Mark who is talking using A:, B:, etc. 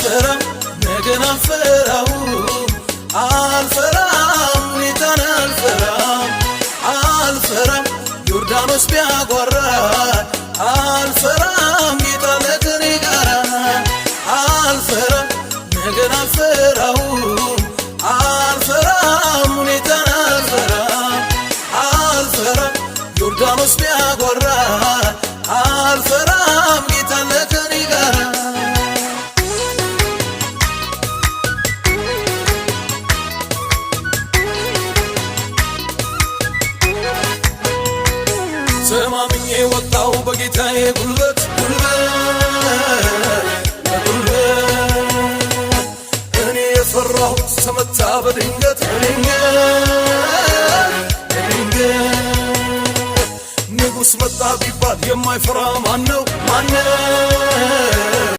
A: አልፈራም ነገን አልፈራው አልፈራም ሁኔታን አልፈራም አልፈራም ዮርዳኖስ ቢያጓራ አልፈራም ጌታ ከኔ ጋር አልፈራም ነገን አልፈራው አልፈራም ሁኔታን አልፈራም አልፈራም ዮርዳኖስ ቢያጓራ አልፈራም ጌታ ከኔ ጋር ሰማምኜ ወጣው በጌታዬ ጉልበት እኔ የፈራሁት ተመታ በድንገት ንጉሥ መጣ ቢባል የማይፈራ ማነው